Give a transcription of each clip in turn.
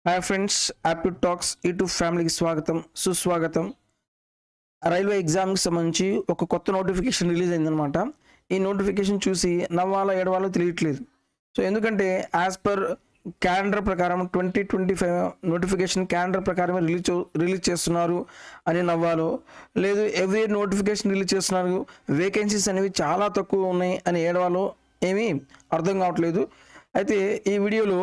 Hi friends, aptitude talks YouTube ఫ్యామిలీకి స్వాగతం సుస్వాగతం. రైల్వే ఎగ్జామ్కి సంబంధించి ఒక కొత్త నోటిఫికేషన్ రిలీజ్ అయిందనమాట. ఈ నోటిఫికేషన్ చూసి నవ్వాలో ఏడవాలో తెలియట్లేదు. సో ఎందుకంటే యాజ్ పర్ క్యాలెండర్ ప్రకారం 2025 నోటిఫికేషన్ క్యాలెండర్ ప్రకారమే రిలీజ్ చేస్తున్నారు అని నవ్వాలో, లేదు ఎవ్రీ నోటిఫికేషన్ రిలీజ్ చేస్తున్నారు, వేకెన్సీస్ అనేవి చాలా తక్కువ ఉన్నాయి అని ఏడవాలో ఏమీ అర్థం కావట్లేదు. అయితే ఈ వీడియోలో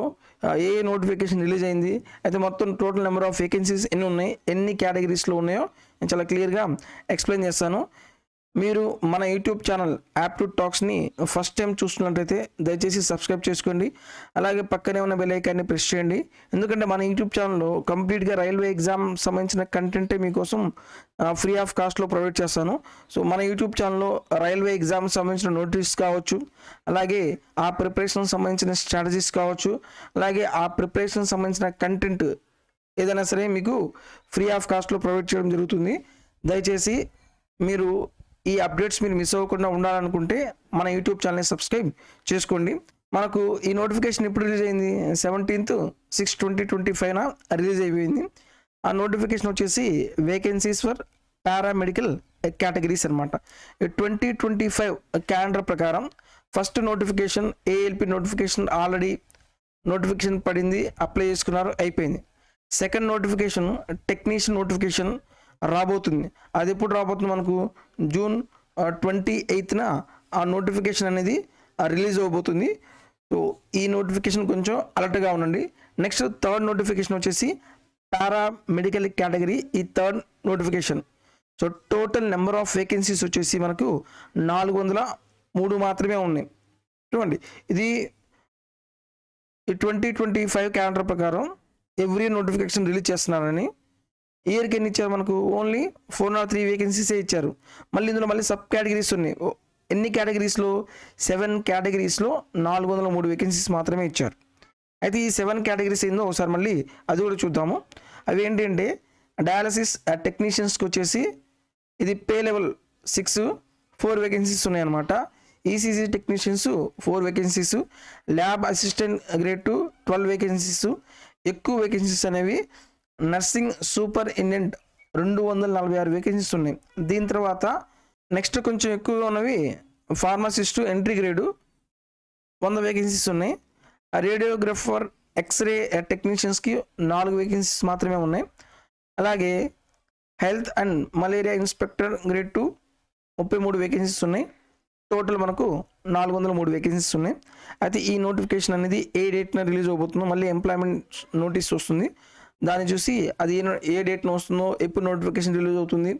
ఏ నోటిఫికేషన్ రిలీజ్ అయింది, అయితే మొత్తం టోటల్ నెంబర్ ఆఫ్ వేకెన్సీస్ ఎన్ని ఉన్నాయి, ఎన్ని కేటగిరీస్లో ఉన్నాయో నేను చాలా క్లియర్గా ఎక్స్ప్లెయిన్ చేస్తాను. మీరు మన యూట్యూబ్ ఛానల్ యాప్టిట్యూడ్ టాక్స్ని ఫస్ట్ టైం చూస్తున్నట్టయితే దయచేసి సబ్స్క్రైబ్ చేసుకోండి. అలాగే పక్కనే ఉన్న బెల్ ఐకాన్ని ప్రెస్ చేయండి. ఎందుకంటే మన యూట్యూబ్ ఛానల్లో కంప్లీట్గా రైల్వే ఎగ్జామ్ సంబంధించిన కంటెంటే మీకోసం ఫ్రీ ఆఫ్ కాస్ట్లో ప్రొవైడ్ చేస్తాను. సో మన యూట్యూబ్ ఛానల్లో రైల్వే ఎగ్జామ్ సంబంధించిన నోటీస్ కావచ్చు, అలాగే ఆ ప్రిపరేషన్ సంబంధించిన స్ట్రాటజీస్ కావచ్చు, అలాగే ఆ ప్రిపరేషన్ సంబంధించిన కంటెంట్ ఏదైనా సరే మీకు ఫ్రీ ఆఫ్ కాస్ట్లో ప్రొవైడ్ చేయడం జరుగుతుంది. దయచేసి మీరు ఈ అప్డేట్స్ మీరు మిస్ అవ్వకుండా ఉండాలనుకుంటే మన యూట్యూబ్ ఛానల్ని సబ్స్క్రైబ్ చేసుకోండి. మనకు ఈ నోటిఫికేషన్ ఎప్పుడు రిలీజ్ అయింది? 17/6/2025 రిలీజ్ అయిపోయింది. ఆ నోటిఫికేషన్ వచ్చేసి వేకెన్సీస్ ఫర్ పారామెడికల్ కేటగిరీస్ అనమాట. 2025 క్యాలెండర్ ప్రకారం first notification ALP notification already notification పడింది, అప్లై చేసుకున్నారు, అయిపోయింది. సెకండ్ నోటిఫికేషన్ టెక్నీషియన్ నోటిఫికేషన్ రాబోతుంది. అది ఎప్పుడు రాబోతుంది? మనకు June 28న ఆ నోటిఫికేషన్ అనేది రిలీజ్ అవ్వబోతుంది. సో ఈ నోటిఫికేషన్ కొంచెం అలర్ట్గా ఉండండి. నెక్స్ట్ థర్డ్ నోటిఫికేషన్ వచ్చేసి పారామెడికల్ కేటగిరీ. ఈ third notification, so total number of vacancies వచ్చేసి మనకు 403 మాత్రమే ఉన్నాయి. చూడండి, ఇది ఈ 2025 క్యాలెండర్ ప్రకారం ఎవ్రీ నోటిఫికేషన్ రిలీజ్ చేస్తున్నారని. ఇయర్కి ఎన్ని ఇచ్చారు? మనకు ఓన్లీ 403 వేకెన్సీసే ఇచ్చారు. మళ్ళీ ఇందులో మళ్ళీ సబ్ కేటగిరీస్ ఉన్నాయి. ఎన్ని కేటగిరీస్లో? 7 కేటగిరీస్లో 403 వేకెన్సీస్ మాత్రమే ఇచ్చారు. అయితే ఈ 7 కేటగిరీస్ ఏందో ఒకసారి మళ్ళీ అది కూడా చూద్దాము. అవి ఏంటంటే డయాలసిస్ టెక్నీషియన్స్కి వచ్చేసి ఇది పే లెవెల్ 6, 4 వేకెన్సీస్ ఉన్నాయన్నమాట. ECG technicians 4 vacancies, lab assistant grade 2 12 vacancies. ఎక్కువ వేకెన్సీస్ అనేవి నర్సింగ్ సూపరింటెండెంట్ 246 వేకెన్సీస్ ఉన్నాయి. దీని తర్వాత నెక్స్ట్ కొంచెం ఎక్కువగా ఉన్నవి ఫార్మసిస్టు ఎంట్రీ గ్రేడు 100 వేకెన్సీస్ ఉన్నాయి. రేడియోగ్రఫర్ ఎక్స్రే టెక్నీషియన్స్కి 4 వేకెన్సీస్ మాత్రమే ఉన్నాయి. అలాగే health and malaria inspector grade 2 33 vacancies ఉన్నాయి. టోటల్ మనకు 403 వేకెన్సీస్ ఉన్నాయి. అయితే ఈ నోటిఫికేషన్ అనేది ఏ డేట్న రిలీజ్ అవబోతుందో మళ్ళీ ఎంప్లాయ్మెంట్ నోటీస్ వస్తుంది. దాన్ని చూసి అది ఏ డేట్న వస్తుందో, ఎప్పుడు నోటిఫికేషన్ రిలీజ్ అవుతుంది,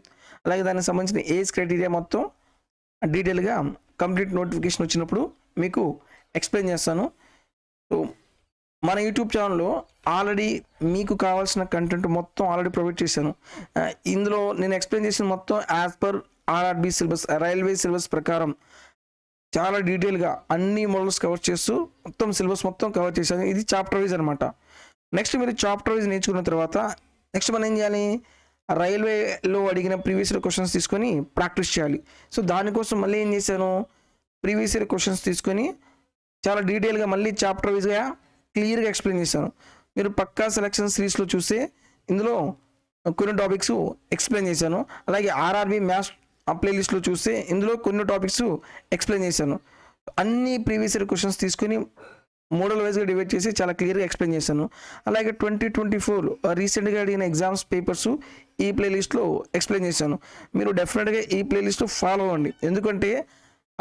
అలాగే దానికి సంబంధించిన ఏజ్ క్రైటీరియా మొత్తం డీటెయిల్గా కంప్లీట్ నోటిఫికేషన్ వచ్చినప్పుడు మీకు ఎక్స్ప్లెయిన్ చేస్తాను. సో మన యూట్యూబ్ ఛానల్లో ఆల్రెడీ మీకు కావాల్సిన కంటెంట్ మొత్తం ఆల్రెడీ ప్రొవైడ్ చేశాను. ఇందులో నేను ఎక్స్ప్లెయిన్ చేసిన మొత్తం as per RRB syllabus, railway syllabus ప్రకారం చాలా డీటెయిల్గా అన్ని మోడల్స్ కవర్ చేస్తూ మొత్తం సిలబస్ మొత్తం కవర్ చేశాను. ఇది చాప్టర్ వైజ్ అనమాట. నెక్స్ట్ మీరు చాప్టర్ వైజ్ నేర్చుకున్న తర్వాత నెక్స్ట్ మనం ఏం చేయాలి? రైల్వేలో అడిగిన ప్రీవియస్ ఇయర్ క్వశ్చన్స్ తీసుకొని ప్రాక్టీస్ చేయాలి. సో దానికోసం మళ్ళీ ఏం చేశాను? ప్రీవియస్ ఇయర్ క్వశ్చన్స్ తీసుకొని చాలా డీటెయిల్గా మళ్ళీ చాప్టర్ వైజ్గా క్లియర్గా ఎక్స్ప్లెయిన్ చేశాను. మీరు పక్కా సెలక్షన్ సిరీస్లో చూస్తే ఇందులో కొన్ని టాపిక్స్ ఎక్స్ప్లెయిన్ చేశాను. అలాగే ఆర్ఆర్బి మ్యాథ్స్ ప్లేలిస్ట్లో చూస్తే ఇందులో కొన్ని టాపిక్స్ ఎక్స్ప్లెయిన్ చేశాను. అన్ని ప్రీవియస్ ఇయర్ క్వశ్చన్స్ తీసుకొని మోడల్ వైజ్గా డివైడ్ చేసి చాలా క్లియర్గా ఎక్స్ప్లెయిన్ చేశాను. అలాగే 2024 రీసెంట్గా అడిగిన ఎగ్జామ్స్ పేపర్స్ ఈ ప్లేలిస్ట్లో ఎక్స్ప్లెయిన్ చేశాను. మీరు డెఫినెట్గా ఈ ప్లేలిస్ట్ ఫాలో అవ్వండి. ఎందుకంటే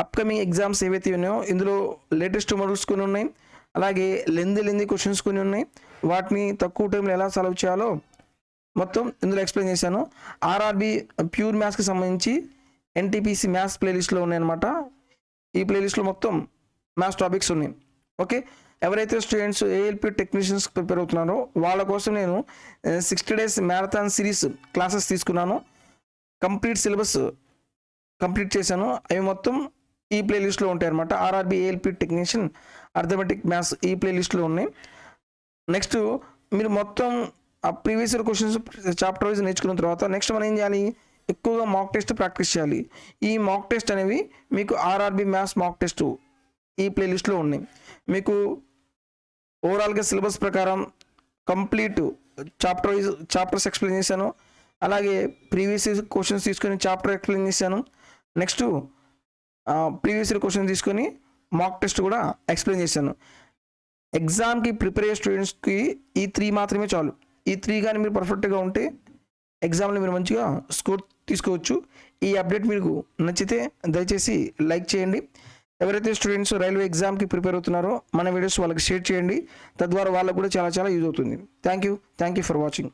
అప్కమింగ్ ఎగ్జామ్స్ ఏవైతే ఉన్నాయో ఇందులో లేటెస్ట్ మోడల్స్ కొన్ని ఉన్నాయి, అలాగే లెందీ క్వశ్చన్స్ కొన్ని ఉన్నాయి. వాటిని తక్కువ టైంలో ఎలా సాల్వ్ చేయాలో మొత్తం ఇందులో ఎక్స్ప్లెయిన్ చేశాను. ఆర్ఆర్బి ప్యూర్ మ్యాథ్స్కి సంబంధించి ఎన్టీపీసీ మ్యాథ్స్ ప్లేలిస్ట్లో ఉన్నాయన్నమాట. ఈ ప్లేలిస్ట్లో మొత్తం మ్యాథ్స్ టాపిక్స్ ఉన్నాయి. ఓకే, ఎవరైతే స్టూడెంట్స్ ఏఎల్పి టెక్నీషియన్స్ ప్రిపేర్ అవుతున్నారో వాళ్ళ కోసం నేను 60 days మ్యారథాన్ సిరీస్ క్లాసెస్ తీసుకున్నాను. కంప్లీట్ సిలబస్ కంప్లీట్ చేశాను. అవి మొత్తం ఈ ప్లేలిస్ట్లో ఉంటాయి అనమాట. RRB ALP technician arithmetic maths ఈ ప్లేలిస్ట్లో ఉన్నాయి. నెక్స్ట్ మీరు మొత్తం ఆ previous year questions chapter wise నేర్చుకున్న తర్వాత నెక్స్ట్ మనం ఏం చేయాలి? ఎక్కువగా మాక్ టెస్ట్ ప్రాక్టీస్ చేయాలి. ఈ మాక్ టెస్ట్ అనేవి మీకు ఆర్ఆర్బి మ్యాథ్స్ మాక్ టెస్ట్ ఈ ప్లేలిస్ట్లో ఉన్నాయి. మీకు ఓవరాల్గా సిలబస్ ప్రకారం కంప్లీట్ చాప్టర్స్ ఎక్స్ప్లెయిన్ చేశాను. అలాగే ప్రీవియస్ క్వశ్చన్స్ తీసుకొని చాప్టర్ ఎక్స్ప్లెయిన్ చేశాను. నెక్స్ట్ ప్రీవియస్ క్వశ్చన్ తీసుకొని మాక్ టెస్ట్ కూడా ఎక్స్ప్లెయిన్ చేశాను. ఎగ్జామ్కి ప్రిపేర్ అయ్యే స్టూడెంట్స్కి ఈ 3 మాత్రమే చాలు. ఈ 3 కానీ మీరు పర్ఫెక్ట్గా ఉంటే ఎగ్జామ్లో మీరు మంచిగా స్కోర్ తీసుకోవచ్చు. ఈ అప్డేట్ మీకు నచ్చితే దయచేసి లైక్ చేయండి. ఎవరైతే స్టూడెంట్స్ రైల్వే ఎగ్జామ్కి ప్రిపేర్ అవుతున్నారో మన వీడియోస్ వాళ్ళకి షేర్ చేయండి. తద్వారా వాళ్ళకు కూడా చాలా యూజ్ అవుతుంది. Thank you for watching.